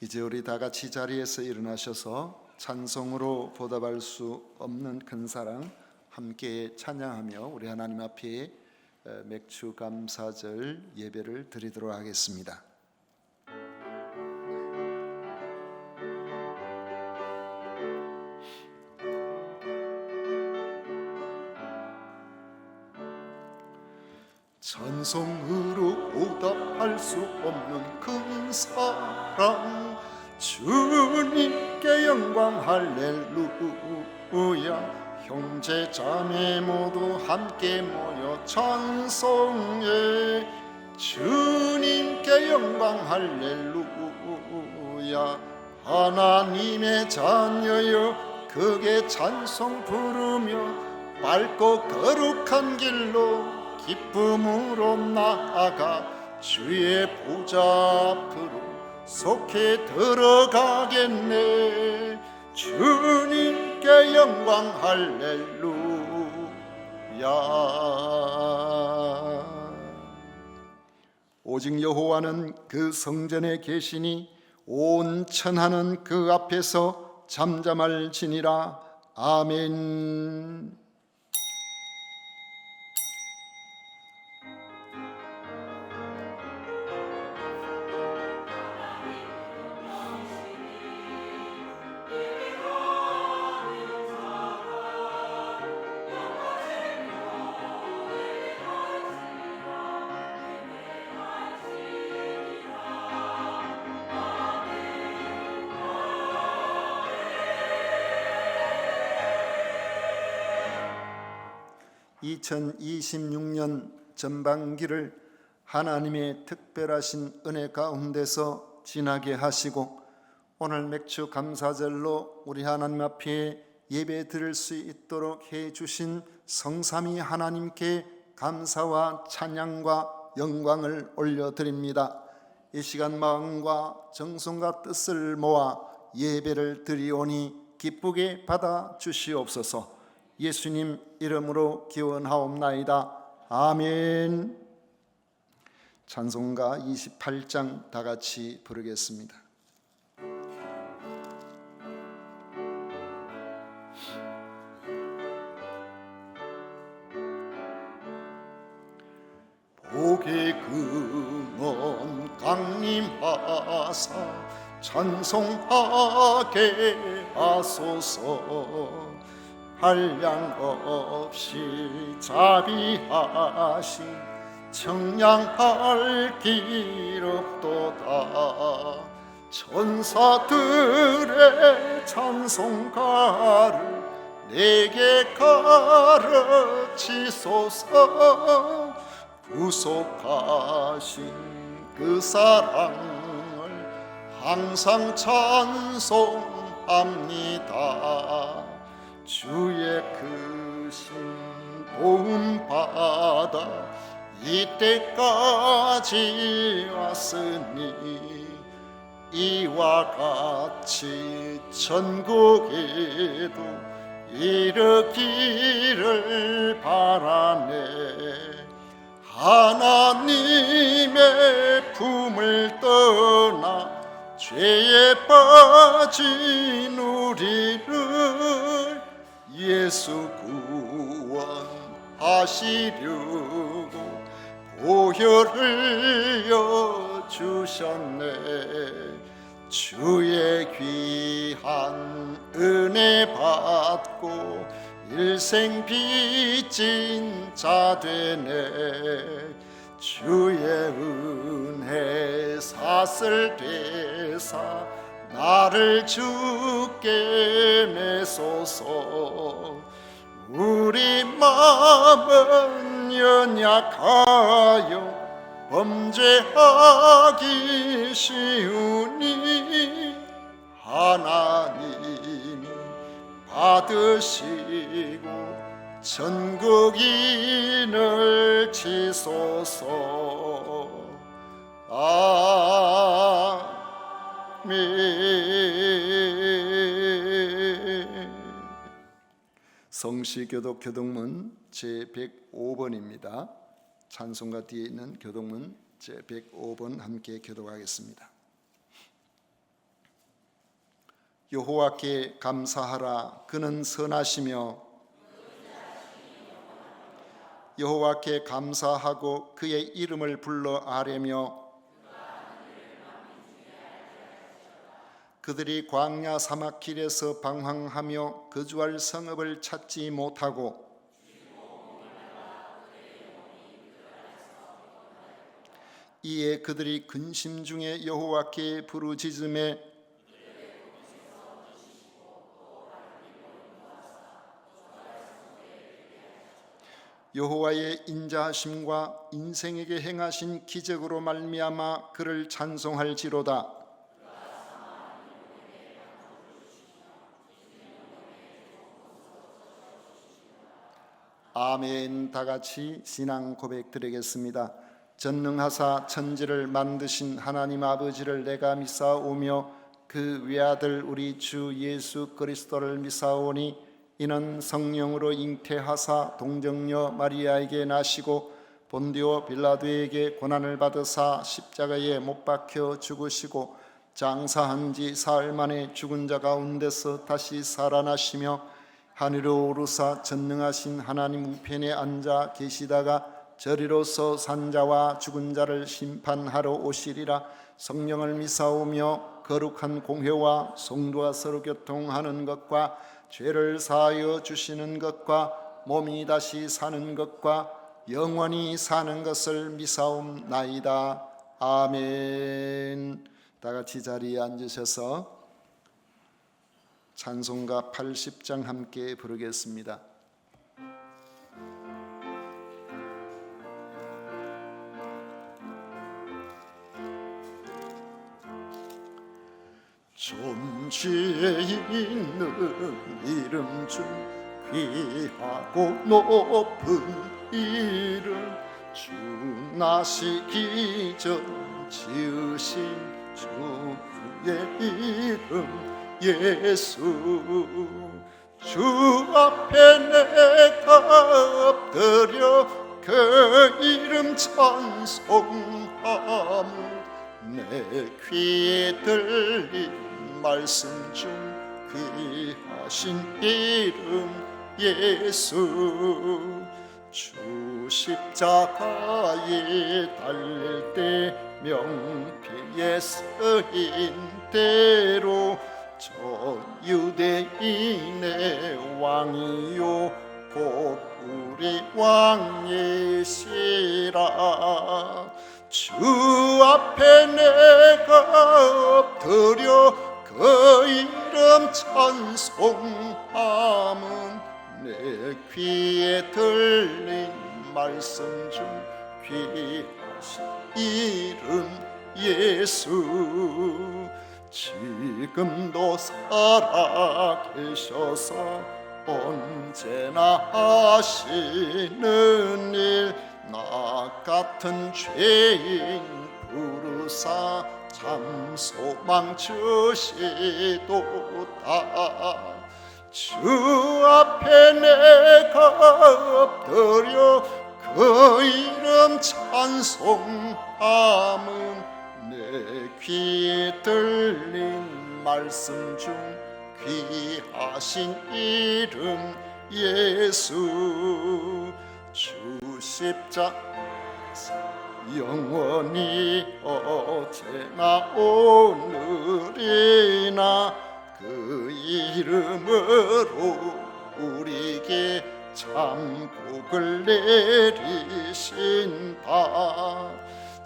이제 우리 다 같이 자리에서 일어나셔서 찬송으로 보답할 수 없는 큰 사랑 함께 찬양하며 우리 하나님 앞에 맥주 감사절 예배를 드리도록 하겠습니다. 찬송으로 보답할 수 없는 큰 사랑 주님께 영광 할렐루야. 형제 자매 모두 함께 모여 찬송해. 주님께 영광 할렐루야. 하나님의 자녀여 크게 찬송 부르며 밝고 거룩한 길로 기쁨으로 나아가 주의 보좌 앞으로 속히 들어가겠네. 주님께 영광 할렐루야. 오직 여호와는 그 성전에 계시니 온 천하는 그 앞에서 잠잠할지니라. 아멘. (2026년) 전반기를 하나님의 특별하신 은혜 가운데서 지나게 하시고 오늘 맥주 감사절로 우리 하나님 앞에 예배 드릴 수 있도록 해주신 성삼위 하나님께 감사와 찬양과 영광을 올려드립니다. 이 시간 마음과 정성과 뜻을 모아 예배를 드리오니 기쁘게 받아 주시옵소서. 예수님 이름으로 기원하옵나이다. 아멘. 찬송가 28장 다 같이 부르겠습니다. 복의 근원 강림하사 찬송하게 하소서. 한량 없이 자비하신 청량할 길 없도다. 천사들의 찬송가를 내게 가르치소서. 구속하신 그 사랑을 항상 찬송합니다. 주의 크신 도움 받아 이때까지 왔으니 이와 같이 천국에도 이르기를 바라네. 하나님의 품을 떠나 죄에 빠진 우리를 예수 구원하시려고 보혈 흘려 주셨네. 주의 귀한 은혜 받고 일생 빚진 자 되네. 주의 은혜 사슬 되사 나를 주께 매소서. 우리 마음은 연약하여 범죄하기 쉬우니 하나님이 받으시고 천국인을 치소서. 아멘. 성시교독 교독문 제105번입니다. 찬송가 뒤에 있는 교독문 제105번 함께 교독하겠습니다. 여호와께 감사하라. 그는 선하시며 여호와께 감사하고 그의 이름을 불러 아뢰며 그들이 광야 사막길에서 방황하며 거주할 성읍을 찾지 못하고 이에 그들이 근심 중에 여호와께 부르짖음에 여호와의 인자하심과 인생에게 행하신 기적으로 말미암아 그를 찬송할지로다. 아멘. 다 같이 신앙 고백 드리겠습니다. 전능하사 천지를 만드신 하나님 아버지를 내가 믿사오며 그 외아들 우리 주 예수 그리스도를 믿사오니 이는 성령으로 잉태하사 동정녀 마리아에게 나시고 본디오 빌라도에게 고난을 받으사 십자가에 못 박혀 죽으시고 장사한 지 사흘 만에 죽은 자 가운데서 다시 살아나시며 하늘로 오르사 전능하신 하나님 우편에 앉아 계시다가 저리로서 산자와 죽은 자를 심판하러 오시리라. 성령을 믿사오며 거룩한 공회와 성도와 서로 교통하는 것과 죄를 사하여 주시는 것과 몸이 다시 사는 것과 영원히 사는 것을 믿사옵나이다. 아멘. 다 같이 자리에 앉으셔서 찬송가 80장 함께 부르겠습니다. 존귀에 있는 이름 중 귀하고 높은 이름 주 나시기 전 지으신 주의 이름 예수 주 앞에 내가 엎드려 그 이름 찬송함 내 귀에 들린 말씀 중 귀하신 이름 예수 주 십자가에 달릴 때 명피에 쓰인 대로 저 유대인의 왕이요 곧 우리 왕이시라 주 앞에 내가 엎드려 그 이름 찬송함은 내 귀에 들린 말씀 중 귀하신 이름 예수 지금도 살아 계셔서 언제나 하시는 일 나 같은 죄인 부르사 참 소망 주시도다 주 앞에 내가 엎드려 그 이름 찬송함은 내 귀에 들린 말씀 중 귀하신 이름 예수 주 십자가 영원히 어제나 오늘이나 그 이름으로 우리에게 참 복을 내리신다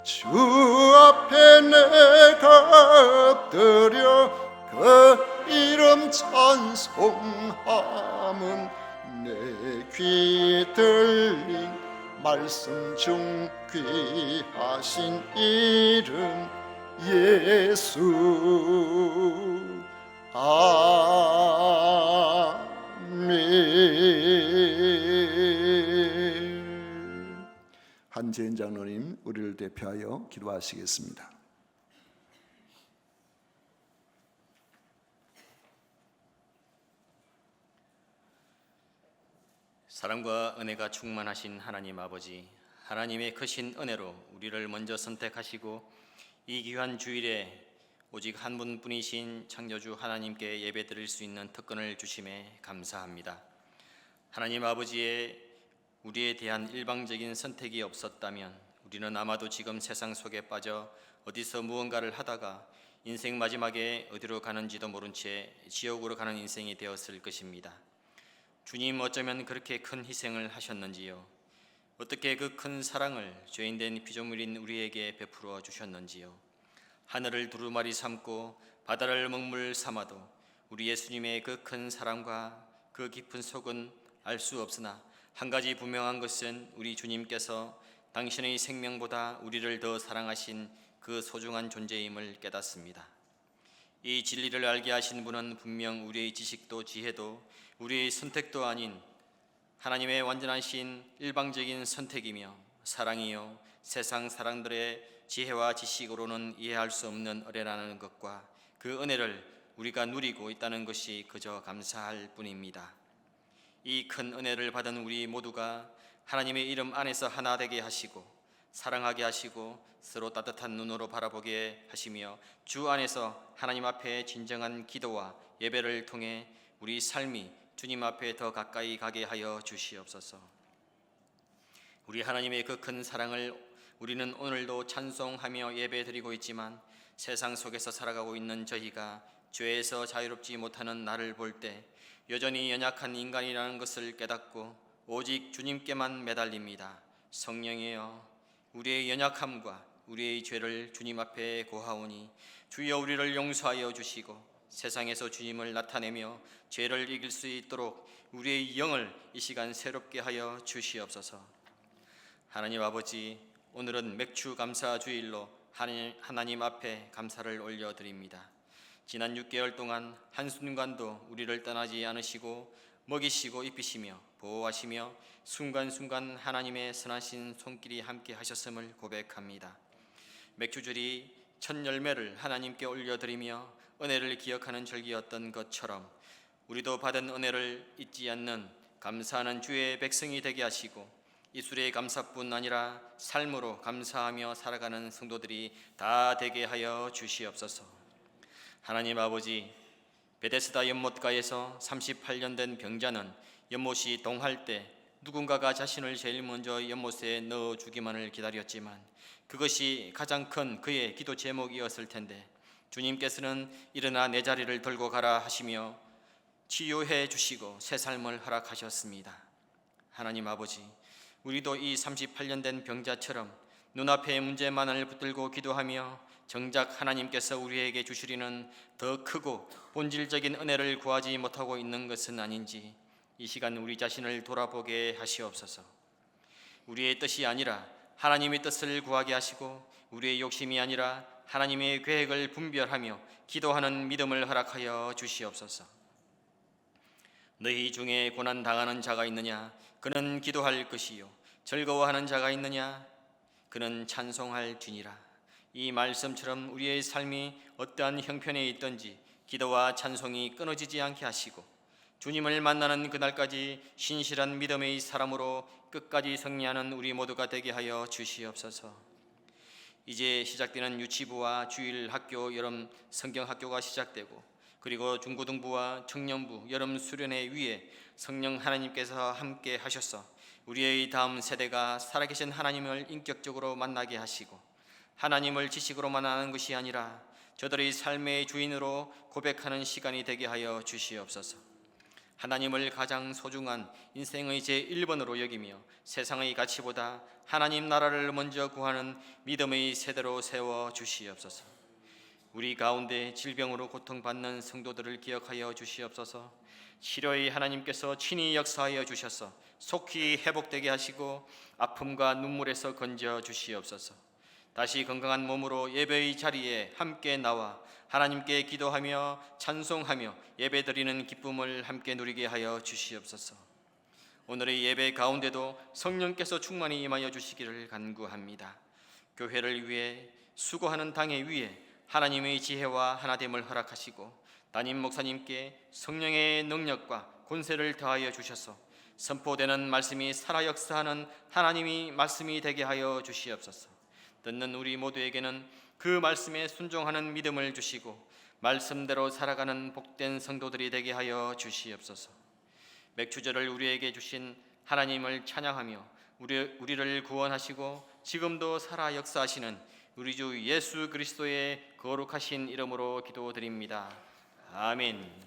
주 앞에 내가 엎드려 그 이름 찬송함은 내 귀에 들린 말씀 중 귀하신 이름 예수 아멘. 한재인 장로님 우리를 대표하여 기도하시겠습니다. 사랑과 은혜가 충만하신 하나님 아버지, 하나님의 크신 은혜로 우리를 먼저 선택하시고 이 귀한 주일에 오직 한 분뿐이신 창조주 하나님께 예배드릴 수 있는 특권을 주심에 감사합니다. 하나님 아버지의 우리에 대한 일방적인 선택이 없었다면 우리는 아마도 지금 세상 속에 빠져 어디서 무언가를 하다가 인생 마지막에 어디로 가는지도 모른 채 지옥으로 가는 인생이 되었을 것입니다. 주님, 어쩌면 그렇게 큰 희생을 하셨는지요? 어떻게 그 큰 사랑을 죄인된 피조물인 우리에게 베풀어 주셨는지요? 하늘을 두루마리 삼고 바다를 먹물 삼아도 우리 예수님의 그 큰 사랑과 그 깊은 속은 알 수 없으나 한 가지 분명한 것은 우리 주님께서 당신의 생명보다 우리를 더 사랑하신 그 소중한 존재임을 깨닫습니다. 이 진리를 알게 하신 분은 분명 우리의 지식도 지혜도 우리의 선택도 아닌 하나님의 완전하신 일방적인 선택이며 사랑이요, 세상 사람들의 지혜와 지식으로는 이해할 수 없는 은혜라는 것과 그 은혜를 우리가 누리고 있다는 것이 그저 감사할 뿐입니다. 이 큰 은혜를 받은 우리 모두가 하나님의 이름 안에서 하나 되게 하시고 사랑하게 하시고 서로 따뜻한 눈으로 바라보게 하시며 주 안에서 하나님 앞에 진정한 기도와 예배를 통해 우리 삶이 주님 앞에 더 가까이 가게 하여 주시옵소서. 우리 하나님의 그 큰 사랑을 우리는 오늘도 찬송하며 예배드리고 있지만 세상 속에서 살아가고 있는 저희가 죄에서 자유롭지 못하는 나를 볼 때 여전히 연약한 인간이라는 것을 깨닫고 오직 주님께만 매달립니다. 성령이여, 우리의 연약함과 우리의 죄를 주님 앞에 고하오니 주여 우리를 용서하여 주시고 세상에서 주님을 나타내며 죄를 이길 수 있도록 우리의 영을 이 시간 새롭게 하여 주시옵소서. 하나님 아버지, 오늘은 맥주 감사 주일로 하나님 앞에 감사를 올려드립니다. 지난 6개월 동안 한순간도 우리를 떠나지 않으시고 먹이시고 입히시며 보호하시며 순간순간 하나님의 선하신 손길이 함께 하셨음을 고백합니다. 맥주절이 첫 열매를 하나님께 올려드리며 은혜를 기억하는 절기였던 것처럼 우리도 받은 은혜를 잊지 않는 감사하는 주의 백성이 되게 하시고 입술의 감사뿐 아니라 삶으로 감사하며 살아가는 성도들이 다 되게 하여 주시옵소서. 하나님 아버지, 베데스다 연못가에서 38년 된 병자는 연못이 동할 때 누군가가 자신을 제일 먼저 연못에 넣어주기만을 기다렸지만 그것이 가장 큰 그의 기도 제목이었을 텐데 주님께서는 일어나 내 자리를 들고 가라 하시며 치유해 주시고 새 삶을 허락하셨습니다. 하나님 아버지, 우리도 이 38년 된 병자처럼 눈앞의 문제만을 붙들고 기도하며 정작 하나님께서 우리에게 주시리는 더 크고 본질적인 은혜를 구하지 못하고 있는 것은 아닌지 이 시간 우리 자신을 돌아보게 하시옵소서. 우리의 뜻이 아니라 하나님의 뜻을 구하게 하시고 우리의 욕심이 아니라 하나님의 계획을 분별하며 기도하는 믿음을 허락하여 주시옵소서. 너희 중에 고난당하는 자가 있느냐? 그는 기도할 것이요. 즐거워하는 자가 있느냐? 그는 찬송할지니라. 이 말씀처럼 우리의 삶이 어떠한 형편에 있든지 기도와 찬송이 끊어지지 않게 하시고 주님을 만나는 그날까지 신실한 믿음의 사람으로 끝까지 승리하는 우리 모두가 되게 하여 주시옵소서. 이제 시작되는 유치부와 주일 학교, 여름 성경 학교가 시작되고 그리고 중고등부와 청년부, 여름 수련회 위에 성령 하나님께서 함께 하셔서 우리의 다음 세대가 살아계신 하나님을 인격적으로 만나게 하시고 하나님을 지식으로만 아는 것이 아니라 저들의 삶의 주인으로 고백하는 시간이 되게 하여 주시옵소서. 하나님을 가장 소중한 인생의 제1번으로 여기며 세상의 가치보다 하나님 나라를 먼저 구하는 믿음의 세대로 세워 주시옵소서. 우리 가운데 질병으로 고통받는 성도들을 기억하여 주시옵소서. 치료의 하나님께서 친히 역사하여 주셔서 속히 회복되게 하시고 아픔과 눈물에서 건져 주시옵소서. 다시 건강한 몸으로 예배의 자리에 함께 나와 하나님께 기도하며 찬송하며 예배드리는 기쁨을 함께 누리게 하여 주시옵소서. 오늘의 예배 가운데도 성령께서 충만히 임하여 주시기를 간구합니다. 교회를 위해 수고하는 당회 위에 하나님의 지혜와 하나됨을 허락하시고 담임 목사님께 성령의 능력과 권세를 더하여 주셔서 선포되는 말씀이 살아 역사하는 하나님의 말씀이 되게 하여 주시옵소서. 듣는 우리 모두에게는 그 말씀에 순종하는 믿음을 주시고 말씀대로 살아가는 복된 성도들이 되게 하여 주시옵소서. 맥주절을 우리에게 주신 하나님을 찬양하며 우리를 구원하시고 지금도 살아 역사하시는 우리 주 예수 그리스도의 거룩하신 이름으로 기도드립니다. 아멘.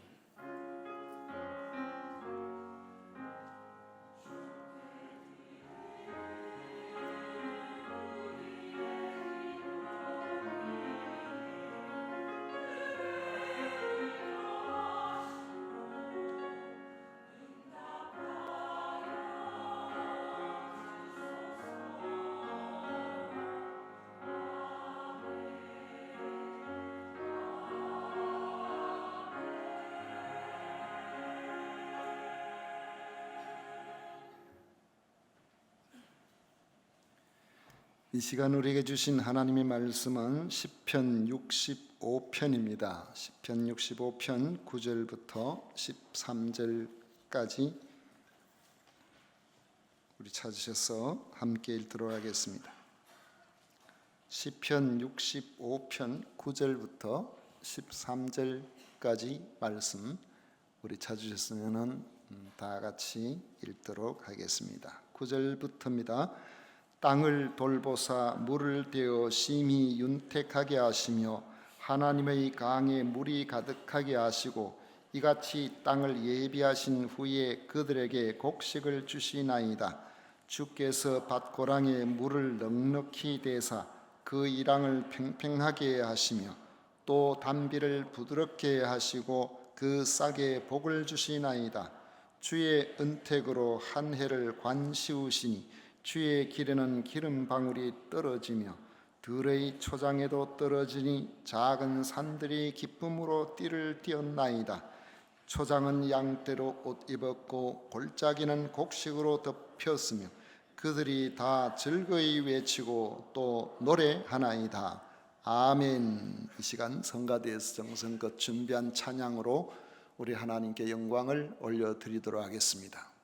이 시간 우리에게 주신 하나님의 말씀은 시편 65편입니다. 시편 65편 9절부터 13절까지 우리 찾으셔서 함께 읽도록 하겠습니다. 시편 65편 9절부터 13절까지 말씀 우리 찾으셨으면 다 같이 읽도록 하겠습니다. 9절부터입니다. 땅을 돌보사 물을 떼어 심히 윤택하게 하시며 하나님의 강에 물이 가득하게 하시고 이같이 땅을 예비하신 후에 그들에게 곡식을 주시나이다. 주께서 밭고랑에 물을 넉넉히 대사 그 이랑을 팽팽하게 하시며 또 단비를 부드럽게 하시고 그 싹에 복을 주시나이다. 주의 은택으로 한 해를 관시우시니 주의 길에는 기름 방울이 떨어지며 들의 초장에도 떨어지니 작은 산들이 기쁨으로 띠를 띄었나이다. 초장은 양떼로 옷 입었고 골짜기는 곡식으로 덮였으며 그들이 다 즐거이 외치고 또 노래하나이다. 아멘. 이 시간 성가대에서 정성껏 준비한 찬양으로 우리 하나님께 영광을 올려드리도록 하겠습니다.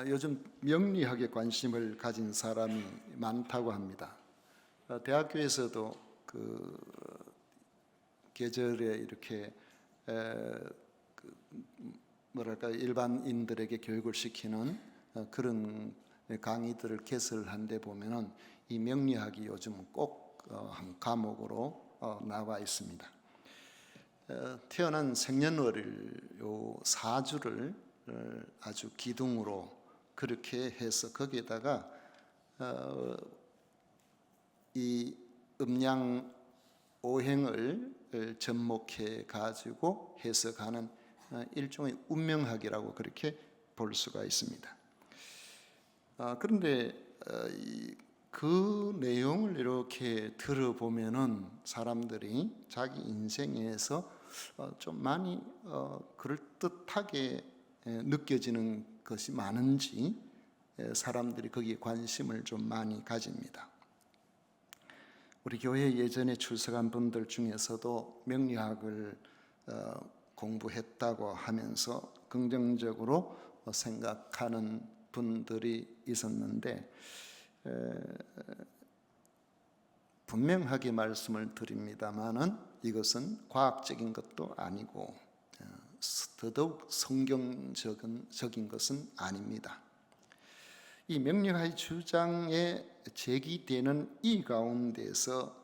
요즘 명리학에 관심을 가진 사람이 많다고 합니다. 대학교에서도 그 계절에 이렇게 뭐랄까 일반인들에게 교육을 시키는 그런 강의들을 개설한 데 보면은 이 명리학이 요즘 꼭 한 과목으로 나와 있습니다. 태어난 생년월일 요 사주를 아주 기둥으로 그렇게 해서 거기에다가 이 음양 오행을 접목해 가지고 해석하는 일종의 운명학이라고 그렇게 볼 수가 있습니다. 그런데 그 내용을 이렇게 들어보면은 사람들이 자기 인생에서 좀 많이 그럴듯하게 느껴지는 것이 많은지 사람들이 거기에 관심을 좀 많이 가집니다. 우리 교회 예전에 출석한 분들 중에서도 명리학을 공부했다고 하면서 긍정적으로 생각하는 분들이 있었는데 분명하게 말씀을 드립니다마는 이것은 과학적인 것도 아니고 더더욱 성경적인 것은 아닙니다. 이 명리학의 주장에 제기되는 이 가운데서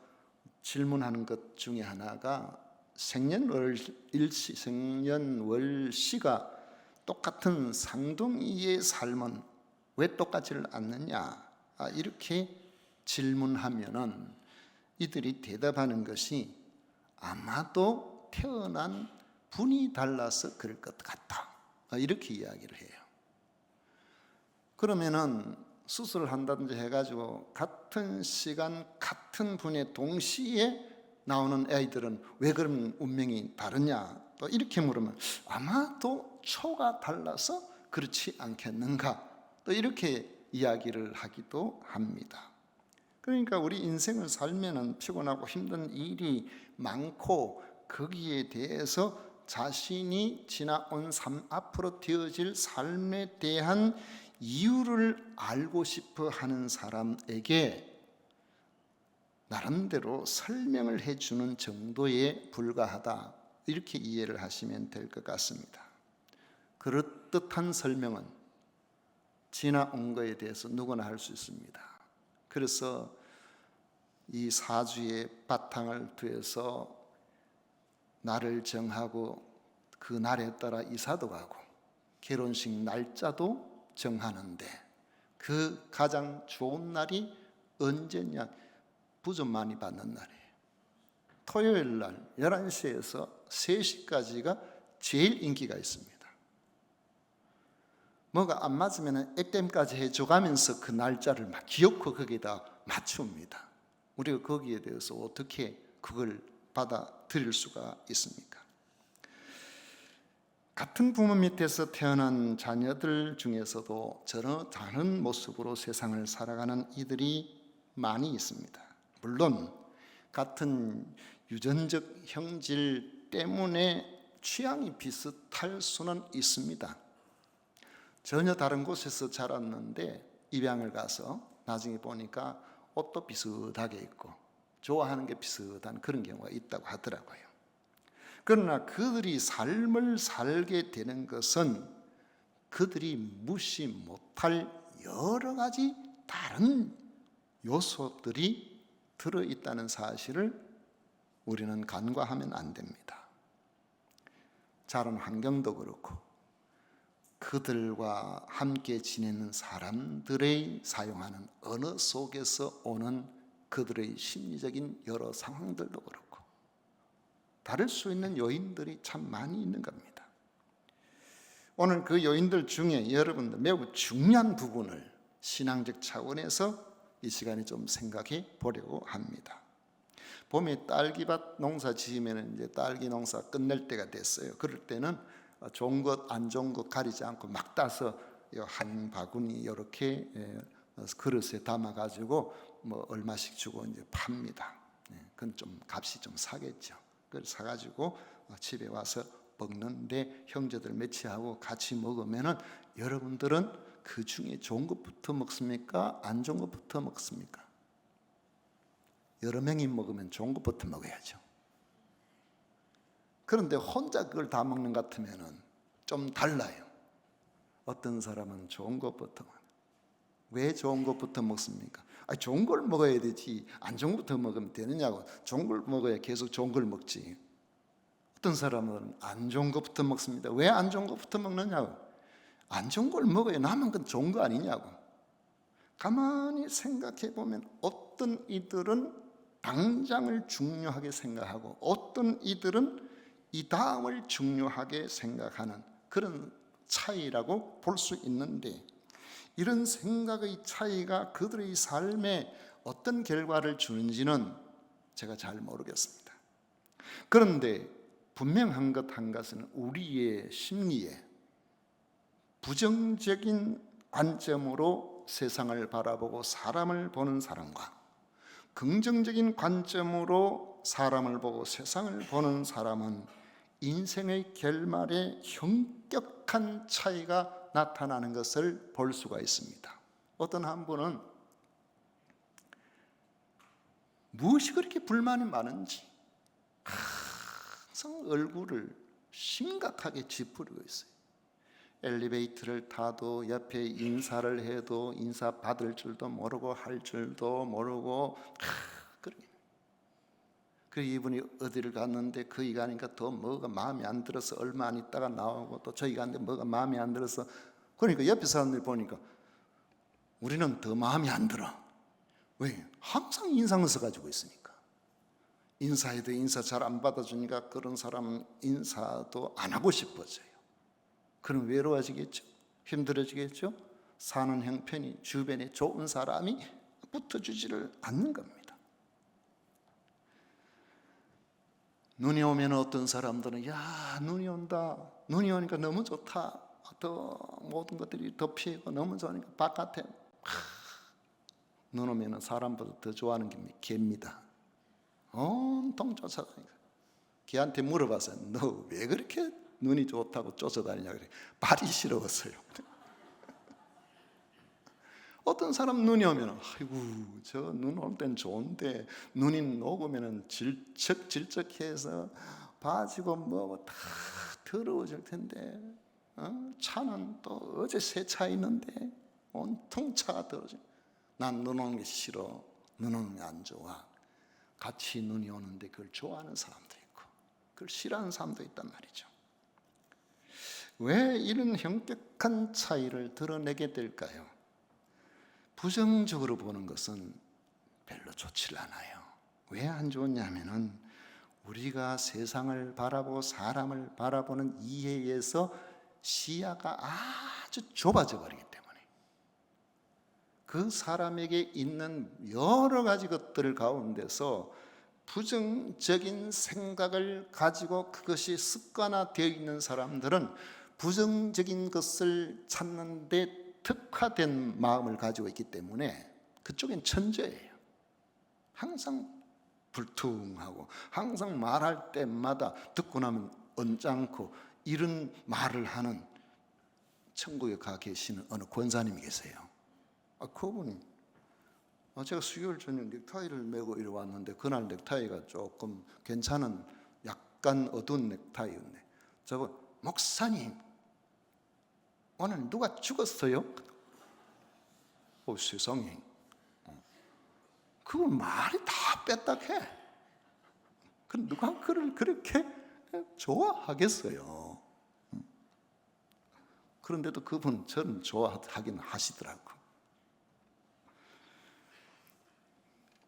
질문하는 것 중에 하나가 생년월시가 똑같은 쌍둥이의 삶은 왜 똑같지를 않느냐 이렇게 질문하면은 이들이 대답하는 것이 아마도 태어난 분이 달라서 그럴 것 같다 이렇게 이야기를 해요. 그러면은 수술을 한다든지 해가지고 같은 시간 같은 분에 동시에 나오는 아이들은 왜 그런 운명이 다르냐 또 이렇게 물으면 아마도 초가 달라서 그렇지 않겠는가 또 이렇게 이야기를 하기도 합니다. 그러니까 우리 인생을 살면은 피곤하고 힘든 일이 많고 거기에 대해서 자신이 지나온 삶 앞으로 되어질 삶에 대한 이유를 알고 싶어 하는 사람에게 나름대로 설명을 해주는 정도에 불과하다 이렇게 이해를 하시면 될 것 같습니다. 그럴듯한 설명은 지나온 것에 대해서 누구나 할 수 있습니다. 그래서 이 사주의 바탕을 두어서 날을 정하고 그 날에 따라 이사도 가고 결혼식 날짜도 정하는데 그 가장 좋은 날이 언제냐? 부좀 많이 받는 날이에요. 토요일 날 11시에서 3시까지가 제일 인기가 있습니다. 뭐가 안 맞으면 액땜까지 해줘가면서 그 날짜를 막 기억하고 거기에다 맞춥니다. 우리가 거기에 대해서 어떻게 그걸 받아들일 수가 있습니까? 같은 부모 밑에서 태어난 자녀들 중에서도 전혀 다른 모습으로 세상을 살아가는 이들이 많이 있습니다. 물론 같은 유전적 형질 때문에 취향이 비슷할 수는 있습니다. 전혀 다른 곳에서 자랐는데 입양을 가서 나중에 보니까 옷도 비슷하게 입고 좋아하는 게 비슷한 그런 경우가 있다고 하더라고요. 그러나 그들이 삶을 살게 되는 것은 그들이 무시 못할 여러 가지 다른 요소들이 들어있다는 사실을 우리는 간과하면 안 됩니다. 자란 환경도 그렇고 그들과 함께 지내는 사람들의 사용하는 언어 속에서 오는 그들의 심리적인 여러 상황들도 그렇고 다를 수 있는 요인들이 참 많이 있는 겁니다. 오늘 그 요인들 중에 여러분들 매우 중요한 부분을 신앙적 차원에서 이 시간에 좀 생각해 보려고 합니다. 봄에 딸기밭 농사 지으면 이제 딸기 농사 끝낼 때가 됐어요. 그럴 때는 좋은 것 안 좋은 것 가리지 않고 막 따서 한 바구니 이렇게 그릇에 담아 가지고 뭐 얼마씩 주고 이제 팝니다. 그건 좀 값이 좀 사겠죠. 그걸 사 가지고 집에 와서 먹는데 형제들 매치하고 같이 먹으면은 여러분들은 그 중에 좋은 것부터 먹습니까? 안 좋은 것부터 먹습니까? 여러 명이 먹으면 좋은 것부터 먹어야죠. 그런데 혼자 그걸 다 먹는 것 같으면 좀 달라요. 어떤 사람은 좋은 것부터 먹어요. 왜 좋은 것부터 먹습니까? 좋은 걸 먹어야 되지 안 좋은 것부터 먹으면 되느냐고. 좋은 걸 먹어야 계속 좋은 걸 먹지. 어떤 사람은 안 좋은 것부터 먹습니다. 왜 안 좋은 것부터 먹느냐고. 안 좋은 걸 먹어야 남은 건 좋은 거 아니냐고. 가만히 생각해 보면 어떤 이들은 당장을 중요하게 생각하고 어떤 이들은 이 다음을 중요하게 생각하는 그런 차이라고 볼 수 있는데, 이런 생각의 차이가 그들의 삶에 어떤 결과를 주는지는 제가 잘 모르겠습니다. 그런데 분명한 것 한 가지는 우리의 심리에 부정적인 관점으로 세상을 바라보고 사람을 보는 사람과 긍정적인 관점으로 사람을 보고 세상을 보는 사람은 인생의 결말에 현격한 차이가 나타나는 것을 볼 수가 있습니다. 어떤 한 분은 무엇이 그렇게 불만이 많은지 항상 얼굴을 심각하게 찌푸리고 있어요. 엘리베이터를 타도 옆에 인사를 해도 인사 받을 줄도 모르고 할 줄도 모르고 그래서 이분이 어디를 갔는데 거기 가니까 더 뭐가 마음에 안 들어서 얼마 안 있다가 나오고 또 저기 갔는데 뭐가 마음에 안 들어서, 그러니까 옆에 사람들이 보니까 우리는 더 마음에 안 들어. 왜? 항상 인상을 써가지고 있으니까. 인사해도 인사 잘 안 받아주니까 그런 사람은 인사도 안 하고 싶어져요. 그럼 외로워지겠죠? 힘들어지겠죠? 사는 형편이 주변에 좋은 사람이 붙어주지를 않는 겁니다. 눈이 오면 어떤 사람들은 야, 눈이 온다, 눈이 오니까 너무 좋다, 더 모든 것들이 덮이고 너무 좋으니까 바깥에 눈 오면 사람보다 더 좋아하는 게 개입니다. 온통 쫓아다니까. 걔한테 물어봤어요. 너 왜 그렇게 눈이 좋다고 쫓아다니냐 그래. 발이 시려웠어요. 어떤 사람 눈이 오면 아이고 저 눈 올 땐 좋은데 눈이 녹으면 질척질척해서 바지고 뭐 다 더러워질 텐데, 차는 또 어제 새 차 있는데 온통 차가 더러워져. 난 눈 오는 게 싫어. 눈 오는 게 안 좋아. 같이 눈이 오는데 그걸 좋아하는 사람도 있고 그걸 싫어하는 사람도 있단 말이죠. 왜 이런 현격한 차이를 드러내게 될까요? 부정적으로 보는 것은 별로 좋지 않아요. 왜 안 좋냐면은 우리가 세상을 바라보고 사람을 바라보는 이해에서 시야가 아주 좁아져 버리기 때문에 그 사람에게 있는 여러 가지 것들 가운데서 부정적인 생각을 가지고 그것이 습관화되어 있는 사람들은 부정적인 것을 찾는 데 특화된 마음을 가지고 있기 때문에 그쪽엔 천재예요. 항상 불퉁하고 항상 말할 때마다 듣고 나면 언짢고 이런 말을 하는 천국에 가 계시는 어느 권사님이 계세요. 그분이 제가 수요일 저녁 넥타이를 메고 이리 왔는데 그날 넥타이가 조금 괜찮은 약간 어두운 넥타이였네. 저거 목사님 오늘 누가 죽었어요? 세상에. 그건 말이 다 뺐다해. 누가 그를 그렇게 좋아하겠어요? 그런데도 그분 저는 좋아하긴 하시더라고.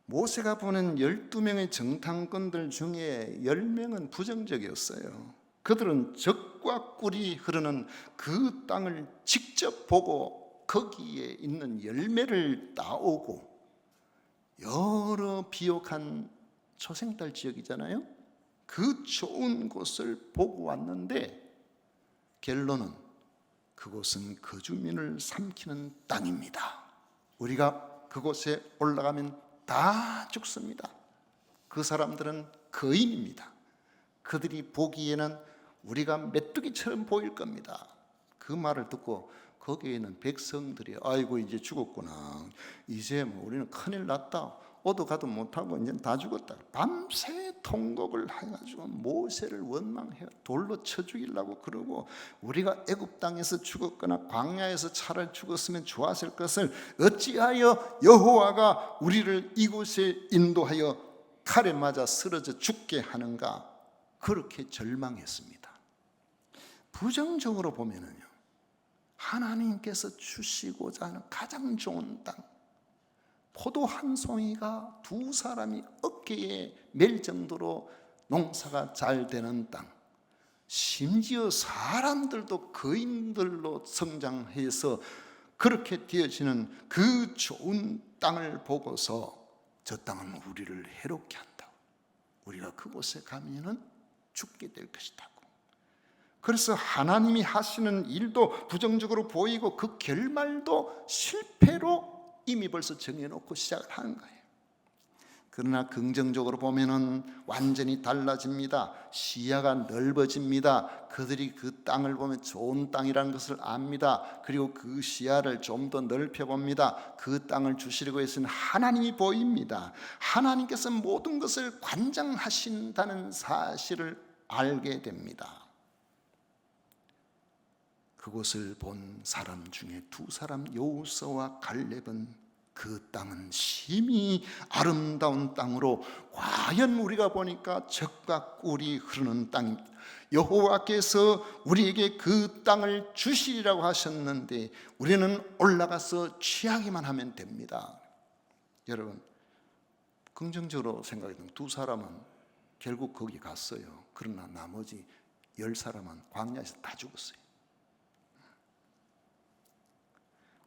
모세가 보낸 12명의 정탐꾼들 중에 10명은 부정적이었어요. 그들은 적과 꿀이 흐르는 그 땅을 직접 보고 거기에 있는 열매를 따오고, 여러 비옥한 초생달 지역이잖아요. 그 좋은 곳을 보고 왔는데 결론은 그곳은 거주민을 삼키는 땅입니다. 우리가 그곳에 올라가면 다 죽습니다. 그 사람들은 거인입니다. 그들이 보기에는 우리가 메뚜기처럼 보일 겁니다. 그 말을 듣고 거기에는 백성들이 아이고 이제 죽었구나, 이제 뭐 우리는 큰일 났다, 오도 가도 못하고 이제 다 죽었다, 밤새 통곡을 해가지고 모세를 원망해 돌로 쳐 죽이려고 그러고, 우리가 애굽 땅에서 죽었거나 광야에서 차라리 죽었으면 좋았을 것을 어찌하여 여호와가 우리를 이곳에 인도하여 칼에 맞아 쓰러져 죽게 하는가, 그렇게 절망했습니다. 부정적으로 보면은요, 하나님께서 주시고자 하는 가장 좋은 땅, 포도 한 송이가 두 사람이 어깨에 맬 정도로 농사가 잘 되는 땅, 심지어 사람들도 거인들로 성장해서 그렇게 되어지는 그 좋은 땅을 보고서 저 땅은 우리를 해롭게 한다고, 우리가 그곳에 가면은 죽게 될 것이다. 그래서 하나님이 하시는 일도 부정적으로 보이고 그 결말도 실패로 이미 벌써 정해놓고 시작을 하는 거예요. 그러나 긍정적으로 보면은 완전히 달라집니다. 시야가 넓어집니다. 그들이 그 땅을 보면 좋은 땅이라는 것을 압니다. 그리고 그 시야를 좀 더 넓혀봅니다. 그 땅을 주시려고 했으니 하나님이 보입니다. 하나님께서 모든 것을 관장하신다는 사실을 알게 됩니다. 그곳을 본 사람 중에 두 사람, 여호수아와 갈렙은 그 땅은 심히 아름다운 땅으로, 과연 우리가 보니까 젖과 꿀이 흐르는 땅입니다. 여호와께서 우리에게 그 땅을 주시리라고 하셨는데 우리는 올라가서 취하기만 하면 됩니다. 여러분, 긍정적으로 생각해도 두 사람은 결국 거기 갔어요. 그러나 나머지 10사람은 광야에서 다 죽었어요.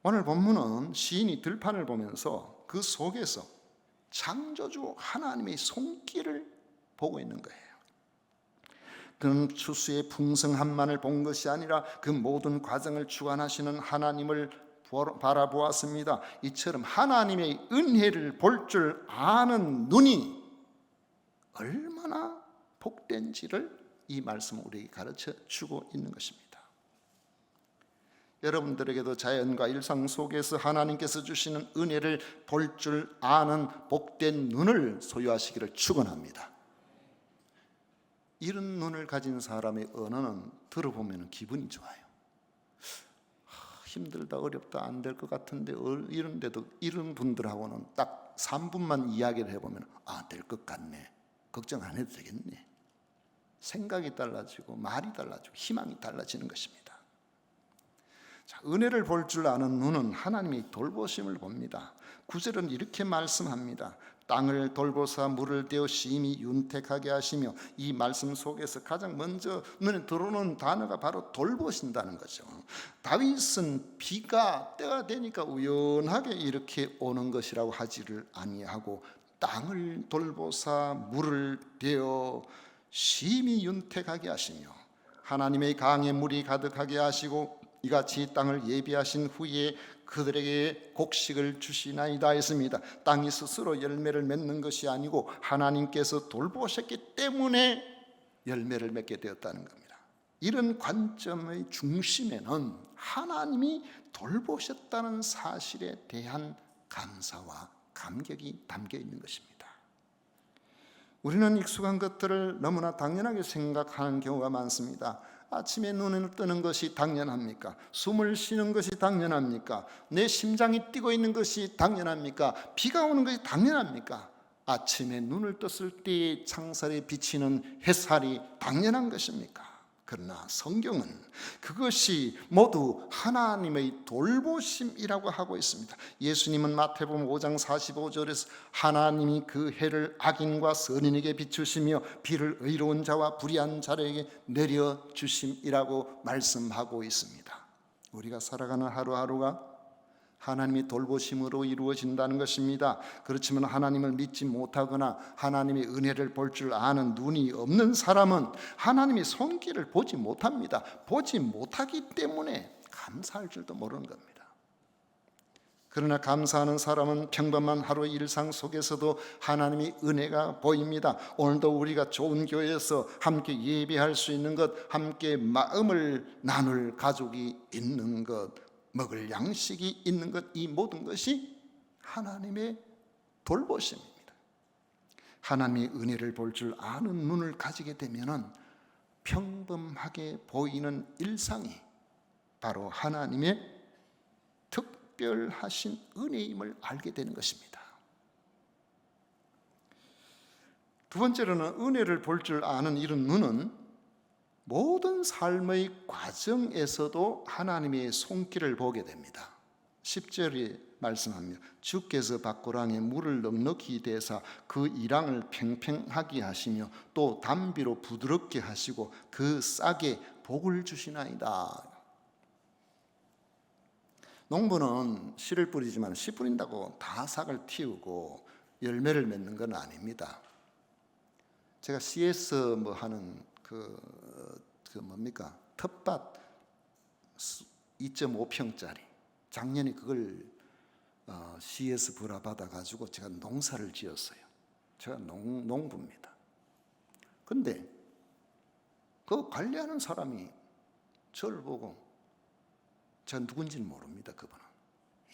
오늘 본문은 시인이 들판을 보면서 그 속에서 창조주 하나님의 손길을 보고 있는 거예요. 그는 추수의 풍성함만을 본 것이 아니라 그 모든 과정을 주관하시는 하나님을 바라보았습니다. 이처럼 하나님의 은혜를 볼 줄 아는 눈이 얼마나 복된지를 이 말씀은 우리에게 가르쳐 주고 있는 것입니다. 여러분들에게도 자연과 일상 속에서 하나님께서 주시는 은혜를 볼 줄 아는 복된 눈을 소유하시기를 축원합니다. 이런 눈을 가진 사람의 언어는 들어보면 기분이 좋아요. 힘들다, 어렵다, 안 될 것 같은데 이런데도 이런 분들하고는 딱 3분만 이야기를 해보면 될 것 같네, 걱정 안 해도 되겠네, 생각이 달라지고 말이 달라지고 희망이 달라지는 것입니다. 자, 은혜를 볼 줄 아는 눈은 하나님의 돌보심을 봅니다. 9절은 이렇게 말씀합니다. 땅을 돌보사 물을 대어 심히 윤택하게 하시며, 이 말씀 속에서 가장 먼저 눈에 들어오는 단어가 바로 돌보신다는 거죠. 다윗은 비가 때가 되니까 우연하게 이렇게 오는 것이라고 하지를 아니하고 땅을 돌보사 물을 대어 심히 윤택하게 하시며, 하나님의 강에 물이 가득하게 하시고 이같이 땅을 예비하신 후에 그들에게 곡식을 주시나이다 했습니다. 땅이 스스로 열매를 맺는 것이 아니고 하나님께서 돌보셨기 때문에 열매를 맺게 되었다는 겁니다. 이런 관점의 중심에는 하나님이 돌보셨다는 사실에 대한 감사와 감격이 담겨 있는 것입니다. 우리는 익숙한 것들을 너무나 당연하게 생각하는 경우가 많습니다. 아침에 눈을 뜨는 것이 당연합니까? 숨을 쉬는 것이 당연합니까? 내 심장이 뛰고 있는 것이 당연합니까? 비가 오는 것이 당연합니까? 아침에 눈을 떴을 때의 창살에 비치는 햇살이 당연한 것입니까? 그러나 성경은 그것이 모두 하나님의 돌보심이라고 하고 있습니다. 예수님은 마태복음 5장 45절에서 하나님이 그 해를 악인과 선인에게 비추시며 비를 의로운 자와 불의한 자에게 내려주심이라고 말씀하고 있습니다. 우리가 살아가는 하루하루가 하나님의 돌보심으로 이루어진다는 것입니다. 그렇지만 하나님을 믿지 못하거나 하나님의 은혜를 볼 줄 아는 눈이 없는 사람은 하나님의 손길을 보지 못합니다. 보지 못하기 때문에 감사할 줄도 모르는 겁니다. 그러나 감사하는 사람은 평범한 하루의 일상 속에서도 하나님의 은혜가 보입니다. 오늘도 우리가 좋은 교회에서 함께 예배할 수 있는 것, 함께 마음을 나눌 가족이 있는 것, 먹을 양식이 있는 것, 이 모든 것이 하나님의 돌보심입니다. 하나님의 은혜를 볼 줄 아는 눈을 가지게 되면은 평범하게 보이는 일상이 바로 하나님의 특별하신 은혜임을 알게 되는 것입니다. 두 번째로는 은혜를 볼 줄 아는 이런 눈은 모든 삶의 과정에서도 하나님의 손길을 보게 됩니다. 10절에 말씀합니다. 주께서 밭고랑에 물을 넉넉히 대사 그 이랑을 팽팽하게 하시며 또 담비로 부드럽게 하시고 그 싹에 복을 주시나이다. 농부는 씨를 뿌리지만 씨 뿌린다고 다 싹을 틔우고 열매를 맺는 건 아닙니다. 제가 CS 하는 뭡니까? 텃밭 2.5평짜리 작년에 그걸 CS 불화 받아가지고 제가 농사를 지었어요. 제가 농부입니다. 근데 그 관리하는 사람이 저를 보고, 제가 누군지는 모릅니다. 그분은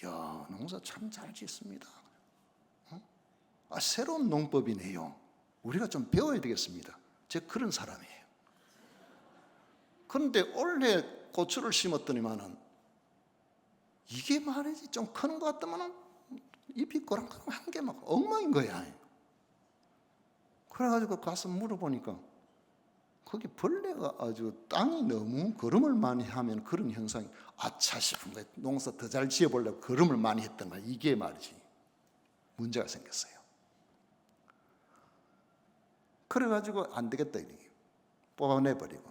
야, 농사 참 잘 짓습니다. 새로운 농법이네요. 우리가 좀 배워야 되겠습니다. 제가 그런 사람이에요. 그런데 올해 고추를 심었더니만은 이게 말이지 좀 크는 것 같더만은 잎이 꼬랑꼬랑한 게 막 엉망인 거야. 그래가지고 가서 물어보니까 거기 벌레가 아주 땅이 너무 거름을 많이 하면 그런 현상이 아차 싶은 거예요. 농사 더 잘 지어보려고 거름을 많이 했던 말, 이게 말이지 문제가 생겼어요. 그래가지고 안 되겠다 이렇게 뽑아내버리고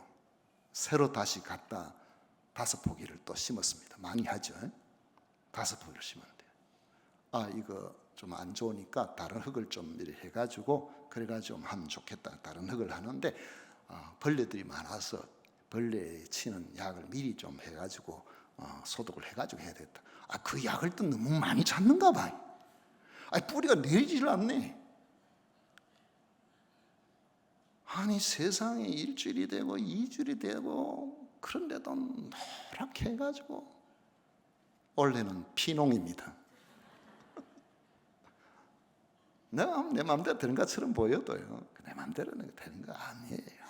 새로 다시 갖다 5포기를 또 심었습니다. 많이 하죠. 5포기를 심었는데 이거 좀 안 좋으니까 다른 흙을 좀 이렇게 해가지고 그래가지고 하면 좋겠다. 다른 흙을 하는데 벌레들이 많아서 벌레에 치는 약을 미리 좀 해가지고 소독을 해가지고 해야 되겠다. 그 약을 또 너무 많이 찾는가 봐. 뿌리가 내리지를 않네. 아니 세상에 1주일이 되고 2주일이 되고 그런데도 노랗게 해가지고 원래는 피농입니다. 내가 내 마음대로 되는 것처럼 보여도요, 내 마음대로 되는 거 아니에요.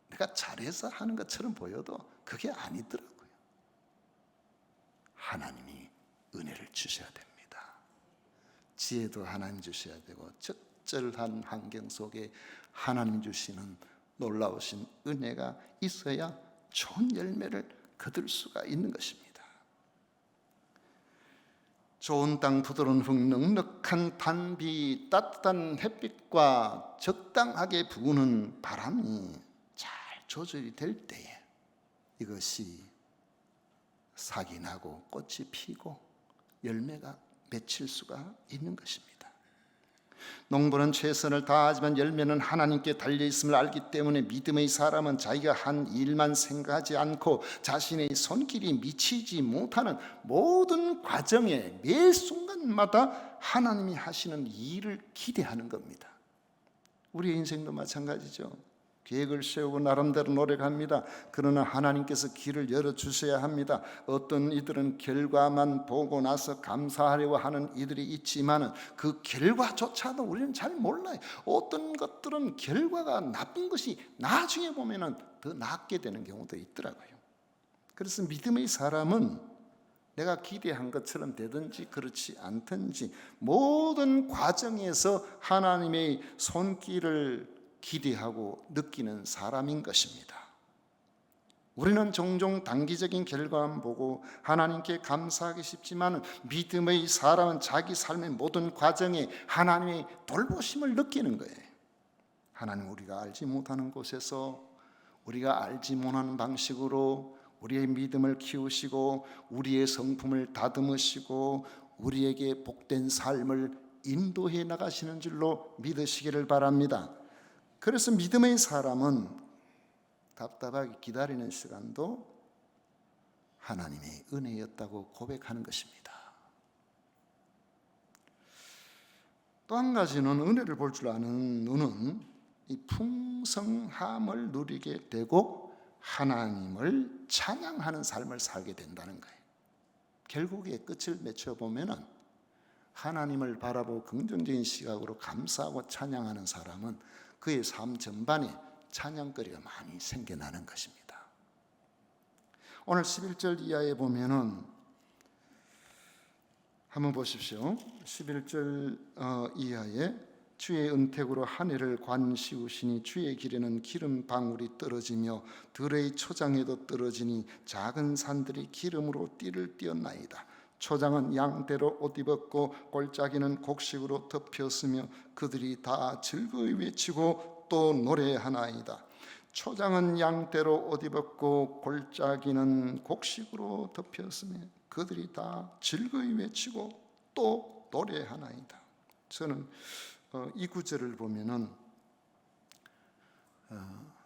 내가 잘해서 하는 것처럼 보여도 그게 아니더라고요. 하나님이 은혜를 주셔야 됩니다. 지혜도 하나님 주셔야 되고 적절한 환경 속에 하나님 주시는 놀라우신 은혜가 있어야 좋은 열매를 거둘 수가 있는 것입니다. 좋은 땅, 부드러운 흙, 넉넉한 단비, 따뜻한 햇빛과 적당하게 부는 바람이 잘 조절이 될 때에 이것이 싹이 나고 꽃이 피고 열매가 맺힐 수가 있는 것입니다. 농부는 최선을 다하지만 열매는 하나님께 달려있음을 알기 때문에 믿음의 사람은 자기가 한 일만 생각하지 않고 자신의 손길이 미치지 못하는 모든 과정에 매 순간마다 하나님이 하시는 일을 기대하는 겁니다. 우리의 인생도 마찬가지죠. 계획을 세우고 나름대로 노력합니다. 그러나 하나님께서 길을 열어주셔야 합니다. 어떤 이들은 결과만 보고 나서 감사하려고 하는 이들이 있지만 그 결과조차도 우리는 잘 몰라요. 어떤 것들은 결과가 나쁜 것이 나중에 보면 더 낫게 되는 경우도 있더라고요. 그래서 믿음의 사람은 내가 기대한 것처럼 되든지 그렇지 않든지 모든 과정에서 하나님의 손길을 기대하고 느끼는 사람인 것입니다. 우리는 종종 단기적인 결과만 보고 하나님께 감사하기 쉽지만 믿음의 사람은 자기 삶의 모든 과정에 하나님의 돌보심을 느끼는 거예요. 하나님 우리가 알지 못하는 곳에서 우리가 알지 못하는 방식으로 우리의 믿음을 키우시고 우리의 성품을 다듬으시고 우리에게 복된 삶을 인도해 나가시는 줄로 믿으시기를 바랍니다. 그래서 믿음의 사람은 답답하게 기다리는 시간도 하나님의 은혜였다고 고백하는 것입니다. 또 한 가지는 은혜를 볼 줄 아는 눈은 이 풍성함을 누리게 되고 하나님을 찬양하는 삶을 살게 된다는 거예요. 결국에 끝을 맺혀보면은 하나님을 바라보고 긍정적인 시각으로 감사하고 찬양하는 사람은 그의 삶 전반에 찬양거리가 많이 생겨나는 것입니다. 오늘 11절 이하에 보면은 한번 보십시오. 11절 이하에 주의 은택으로 한 해를 관시우시니 주의 길에는 기름 방울이 떨어지며 들의 초장에도 떨어지니 작은 산들이 기름으로 띠를 띄었나이다. 초장은 양대로 옷 입었고 골짜기는 곡식으로 덮였으며 그들이 다 즐거이 외치고 또 노래하나이다. 초장은 양대로 옷 입었고 골짜기는 곡식으로 덮였으며 그들이 다 즐거이 외치고 또 노래하나이다. 저는 이 구절을 보면은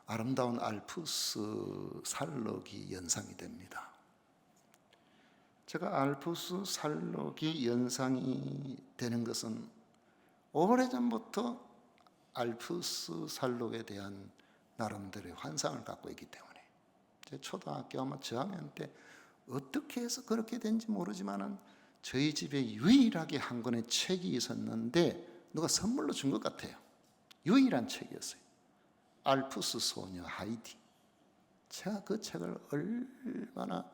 아름다운 알프스 산록이 연상이 됩니다. 제가 알프스 산록이 연상이 되는 것은 오래전부터 알프스 산록에 대한 나름대로의 환상을 갖고 있기 때문에 제 초등학교 아마 저학년 때 어떻게 해서 그렇게 된지 모르지만은 저희 집에 유일하게 한 권의 책이 있었는데 누가 선물로 준 것 같아요. 유일한 책이었어요. 알프스 소녀 하이디. 제가 그 책을 얼마나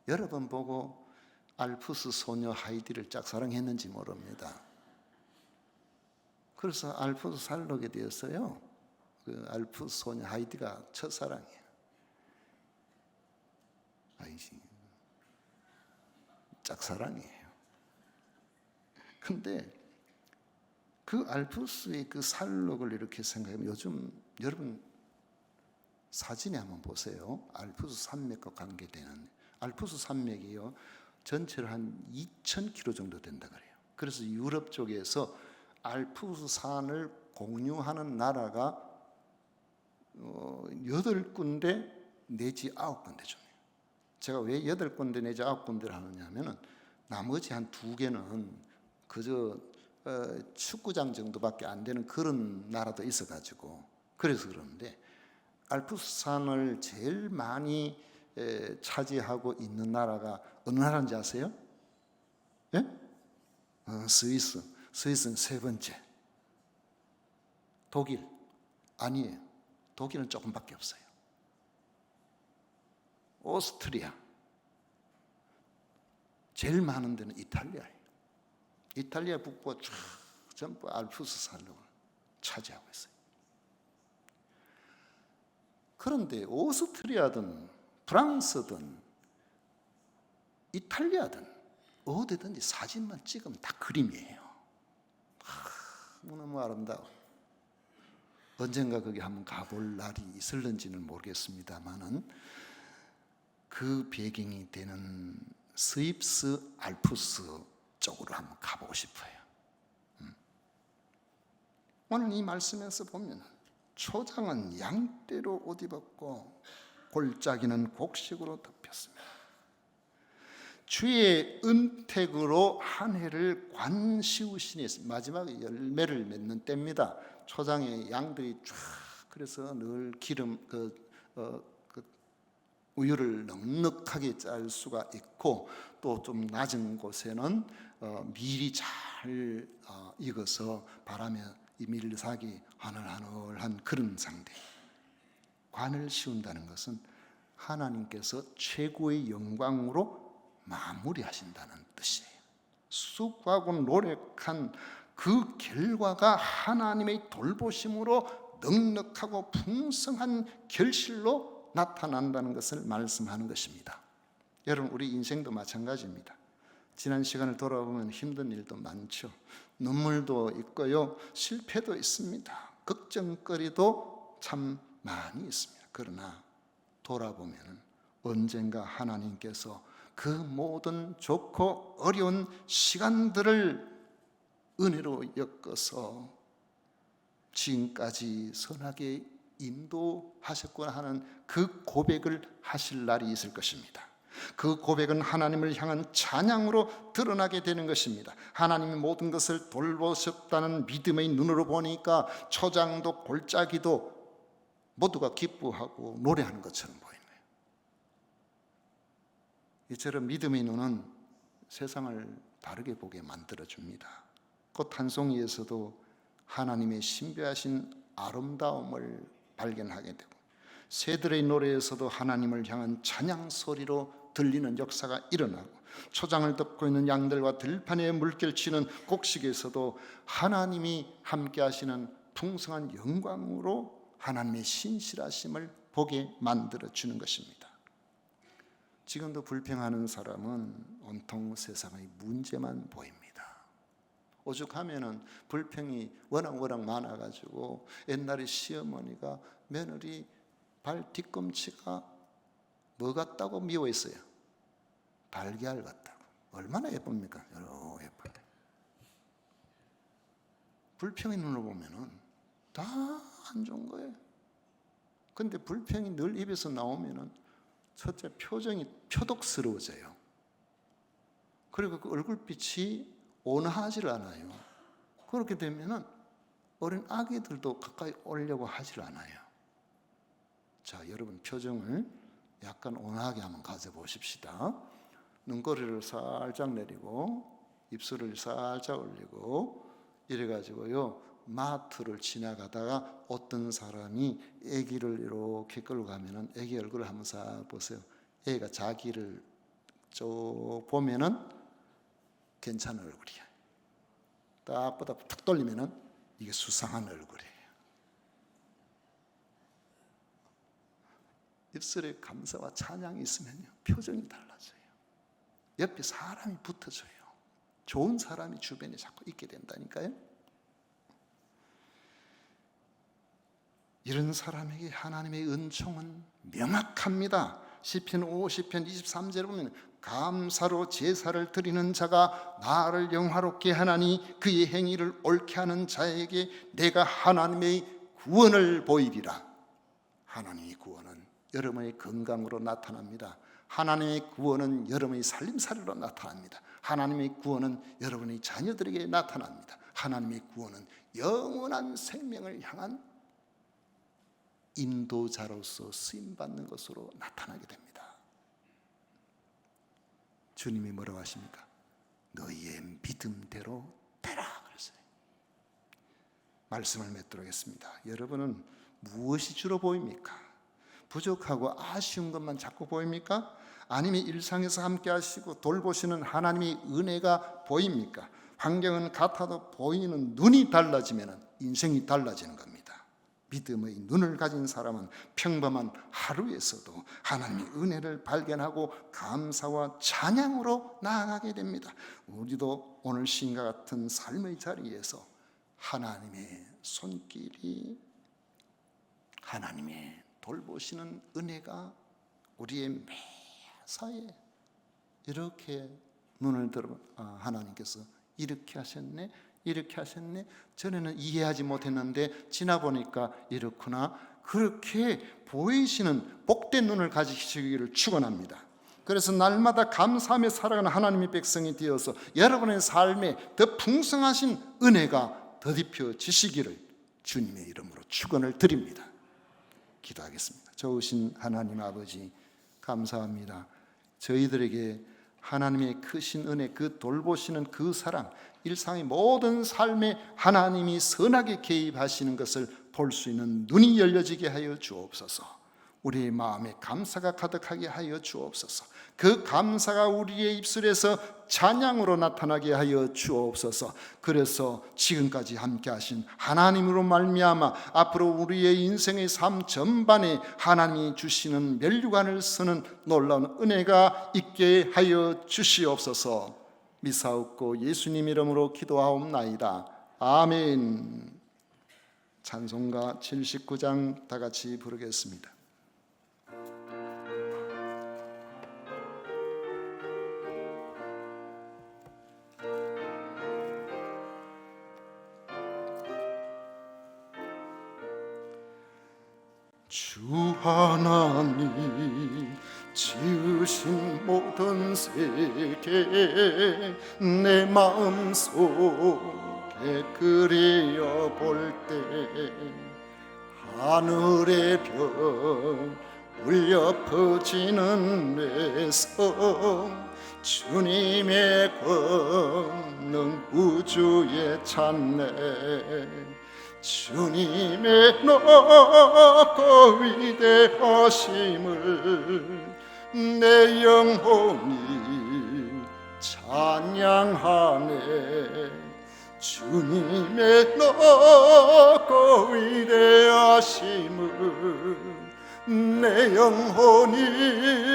여러 번 보고 알프스 소녀 하이디를 짝사랑했는지 모릅니다. 그래서 알프스 산록에 대해서요, 그 알프스 소녀 하이디가 첫사랑이에요. 아이지, 짝사랑이에요. 근데 그 알프스의 그 산록을 이렇게 생각하면 요즘 여러분 사진에 한번 보세요. 알프스 산맥과 관계되는 알프스 산맥이요 전체로 한 2,000km 정도 된다 그래요. 그래서 유럽 쪽에서 알프스 산을 공유하는 나라가 8군데 내지 9군데 좀. 제가 왜 8군데 내지 9군데를 하느냐 하면은 나머지 한 2개는 그저 축구장 정도밖에 안 되는 그런 나라도 있어가지고 그래서 그러는데 알프스산을 제일 많이 차지하고 있는 나라가 어느 나라인지 아세요? 예? 스위스. 스위스는 3번째. 독일 아니에요. 독일은 조금밖에 없어요. 오스트리아. 제일 많은 데는 이탈리아예요. 이탈리아 북부가 쫙 전부 알프스 산맥을 차지하고 있어요. 그런데 오스트리아든 프랑스든 이탈리아든 어디든지 사진만 찍으면 다 그림이에요. 너무 아름다워. 언젠가 거기 한번 가볼 날이 있을는지는 모르겠습니다만은 그 배경이 되는 스위스 알프스 쪽으로 한번 가보고 싶어요. 오늘 이 말씀에서 보면 초장은 양떼로 옷 입었고 골짜기는 곡식으로 덮였습니다. 주의 은택으로 한 해를 관시우시니 마지막에 열매를 맺는 때입니다. 초장에 양들이 쫙 그래서 늘 기름 우유를 넉넉하게 짤 수가 있고 또 좀 낮은 곳에는 밀이 잘 익어서 바람에 이 밀삭이 하늘하늘한 그런 상태. 관을 씌운다는 것은 하나님께서 최고의 영광으로 마무리하신다는 뜻이에요. 수고하고 노력한 그 결과가 하나님의 돌보심으로 넉넉하고 풍성한 결실로 나타난다는 것을 말씀하는 것입니다. 여러분, 우리 인생도 마찬가지입니다. 지난 시간을 돌아보면 힘든 일도 많죠. 눈물도 있고요, 실패도 있습니다. 걱정거리도 참 많이 있습니다. 그러나 돌아보면 언젠가 하나님께서 그 모든 좋고 어려운 시간들을 은혜로 엮어서 지금까지 선하게 인도하셨구나 하는 그 고백을 하실 날이 있을 것입니다. 그 고백은 하나님을 향한 찬양으로 드러나게 되는 것입니다. 하나님이 모든 것을 돌보셨다는 믿음의 눈으로 보니까 초장도 골짜기도 모두가 기뻐하고 노래하는 것처럼 보이는 거예요. 이처럼 믿음의 눈은 세상을 다르게 보게 만들어줍니다. 꽃 한 송이에서도 하나님의 신비하신 아름다움을 발견하게 되고, 새들의 노래에서도 하나님을 향한 찬양 소리로 들리는 역사가 일어나고, 초장을 덮고 있는 양들과 들판에 물결치는 곡식에서도 하나님이 함께 하시는 풍성한 영광으로 하나님의 신실하심을 보게 만들어주는 것입니다. 지금도 불평하는 사람은 온통 세상의 문제만 보입니다. 오죽하면은 불평이 워낙 많아가지고 옛날에 시어머니가 며느리 발 뒤꿈치가 뭐 같다고 미워했어요? 달걀 같다고. 얼마나 예쁩니까? 예뻐요. 불평의 눈으로 보면은 다 안 좋은 거예요. 근데 불평이 늘 입에서 나오면은 첫째 표정이 표독스러워져요. 그리고 그 얼굴빛이 온화하질 않아요. 그렇게 되면은 어린 아기들도 가까이 오려고 하질 않아요. 자, 여러분 표정을 약간 온화하게 한번 가져보십시다. 눈꼬리를 살짝 내리고 입술을 살짝 올리고 이래가지고요, 마트를 지나가다가 어떤 사람이 아기를 이렇게 끌고 가면은 아기 얼굴을 한번 싹 보세요. 애가 자기를 쭉 보면은 괜찮은 얼굴이야. 딱 보다 툭 돌리면은 이게 수상한 얼굴이에요. 입술에 감사와 찬양이 있으면요, 표정이 달라져요. 옆에 사람이 붙어줘요. 좋은 사람이 주변에 자꾸 있게 된다니까요. 이런 사람에게 하나님의 은총은 명확합니다. 시편 50편 23절에 보면 감사로 제사를 드리는 자가 나를 영화롭게 하나니 그의 행위를 옳게 하는 자에게 내가 하나님의 구원을 보이리라. 하나님의 구원은 여러분의 건강으로 나타납니다. 하나님의 구원은 여러분의 살림살이로 나타납니다. 하나님의 구원은 여러분의 자녀들에게 나타납니다. 하나님의 구원은 영원한 생명을 향한 인도자로서 쓰임받는 것으로 나타나게 됩니다. 주님이 뭐라고 하십니까? 너희의 믿음대로 되라 그랬어요. 말씀을 맺도록 하겠습니다. 여러분은 무엇이 주로 보입니까? 부족하고 아쉬운 것만 자꾸 보입니까? 아니면 일상에서 함께 하시고 돌보시는 하나님의 은혜가 보입니까? 환경은 같아도 보이는 눈이 달라지면 인생이 달라지는 겁니다. 믿음의 눈을 가진 사람은 평범한 하루에서도 하나님의 은혜를 발견하고 감사와 찬양으로 나아가게 됩니다. 우리도 오늘 시인과 같은 삶의 자리에서 하나님의 손길이, 하나님의 돌보시는 은혜가 우리의 매사에 이렇게 눈을 들어, 하나님께서 이렇게 하셨네, 이렇게 하셨네, 전에는 이해하지 못했는데 지나보니까 이렇구나, 그렇게 보이시는 복된 눈을 가지시기를 축원합니다. 그래서 날마다 감사하며 살아가는 하나님의 백성이 되어서 여러분의 삶에 더 풍성하신 은혜가 더딥혀지시기를 주님의 이름으로 축원을 드립니다. 기도하겠습니다. 좋으신 하나님 아버지, 감사합니다. 저희들에게 하나님의 크신 은혜, 그 돌보시는 그 사랑, 일상의 모든 삶에 하나님이 선하게 개입하시는 것을 볼 수 있는 눈이 열려지게 하여 주옵소서. 우리의 마음에 감사가 가득하게 하여 주옵소서. 그 감사가 우리의 입술에서 찬양으로 나타나게 하여 주옵소서. 그래서 지금까지 함께 하신 하나님으로 말미암아 앞으로 우리의 인생의 삶 전반에 하나님이 주시는 면류관을 쓰는 놀라운 은혜가 있게 하여 주시옵소서. 미사옵고 예수님 이름으로 기도하옵나이다. 아멘. 찬송가 79장 다 같이 부르겠습니다. 주 하나님 지으신 모든 세계 내 마음속에 그려볼 때 하늘의 별 울려 퍼지는 내성 주님의 권능 우주에 찬네. 주님의 높고 위대하심을 내 영혼이 찬양하네. 주님의 높고 위대하심을 내 영혼이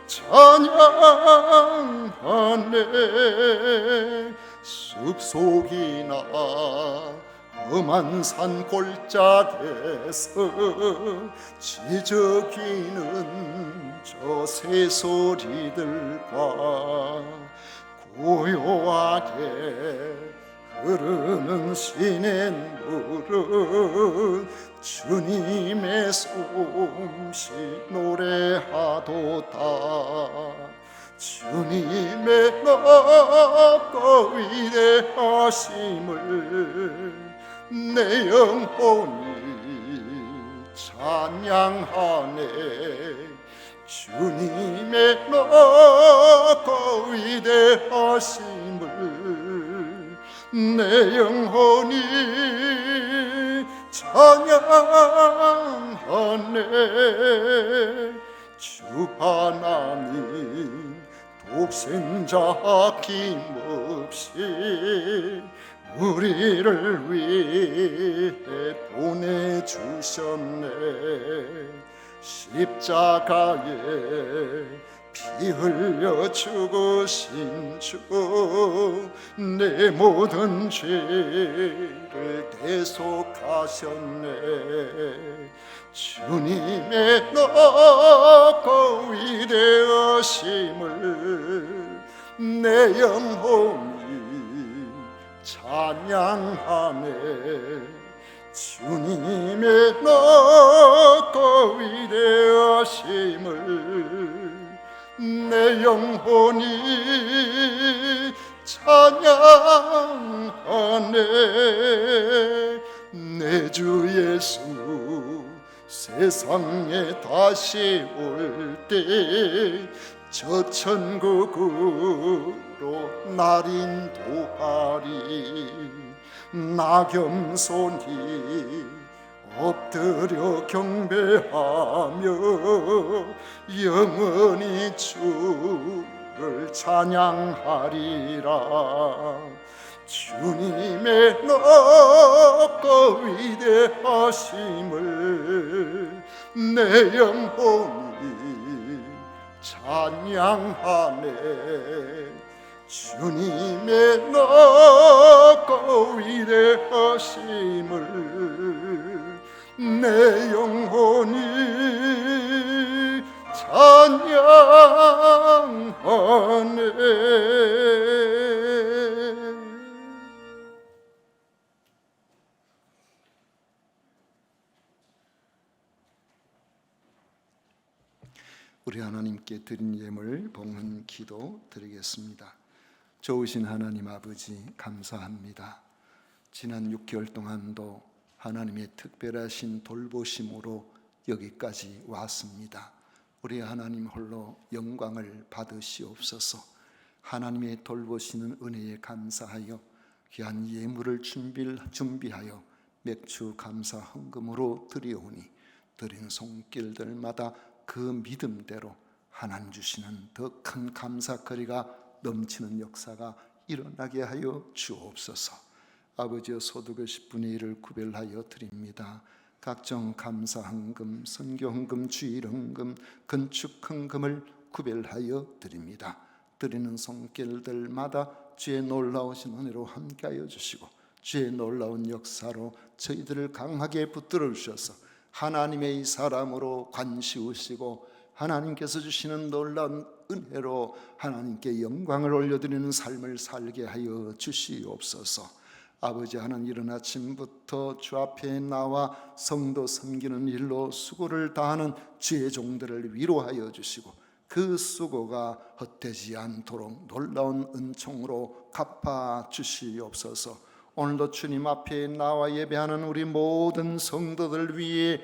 찬양하네. 숲속이나 험한 산 골짜기에서 지저귀는 저 새소리들과 고요하게 흐르는 시냇물은 주님의 솜씨 노래하도다. 주님의 높고 위대하심을 내 영혼이 찬양하네. 주님의 높고 위대하심을 내 영혼이 찬양하네. 주 하나님 독생자 아낌없이 우리를 위해 보내주셨네. 십자가에 피 흘려 죽으신 주 내 모든 죄를 대속하셨네. 주님의 높고 위대하심을 내 영혼이 찬양하네. 주님의 높고 위대하심을 내 영혼이 찬양하네. 내 주 예수 세상에 다시 올 때 저 천국으로 날 인도하리. 나 겸손히 엎드려 경배하며 영원히 주를 찬양하리라. 주님의 높고 위대하심을 내 영혼이 찬양하네. 주님의 높고 위대하심을 내 영혼이 찬양하네. 우리 하나님께 드린 예물 봉헌 기도 드리겠습니다. 좋으신 하나님 아버지 감사합니다. 지난 6개월 동안도 하나님의 특별하신 돌보심으로 여기까지 왔습니다. 우리 하나님 홀로 영광을 받으시옵소서. 하나님의 돌보시는 은혜에 감사하여 귀한 예물을 준비하여 맥주 감사 헌금으로 드리오니 드린 손길들마다 그 믿음대로 하나님 주시는 더 큰 감사거리가 넘치는 역사가 일어나게 하여 주옵소서. 아버지여 소득의 10분의 1을 구별하여 드립니다. 각종 감사헌금, 선교헌금, 주일헌금, 건축헌금을 구별하여 드립니다. 드리는 손길들마다 주의 놀라우신 은혜로 함께하여 주시고 주의 놀라운 역사로 저희들을 강하게 붙들어 주셔서 하나님의 이 사람으로 관시우시고 하나님께서 주시는 놀라운 은혜로 하나님께 영광을 올려드리는 삶을 살게 하여 주시옵소서. 아버지 하나님, 이른 아침부터 주 앞에 나와 성도 섬기는 일로 수고를 다하는 주의 종들을 위로하여 주시고 그 수고가 헛되지 않도록 놀라운 은총으로 갚아 주시옵소서. 오늘도 주님 앞에 나와 예배하는 우리 모든 성도들 위해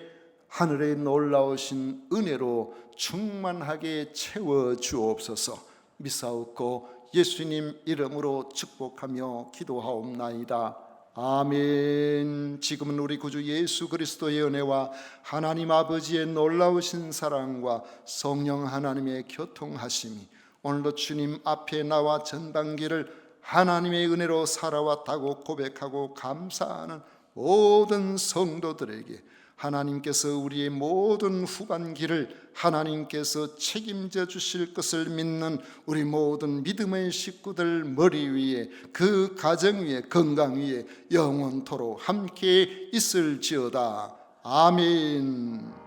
하늘의 놀라우신 은혜로 충만하게 채워 주옵소서. 미사옵고 예수님 이름으로 축복하며 기도하옵나이다. 아멘. 지금은 우리 구주 예수 그리스도의 은혜와 하나님 아버지의 놀라우신 사랑과 성령 하나님의 교통하심이 오늘도 주님 앞에 나와 전반기를 하나님의 은혜로 살아왔다고 고백하고 감사하는 모든 성도들에게 하나님께서 우리의 모든 후반기를 하나님께서 책임져 주실 것을 믿는 우리 모든 믿음의 식구들 머리 위에, 그 가정 위에, 건강 위에 영원토록 함께 있을지어다. 아멘.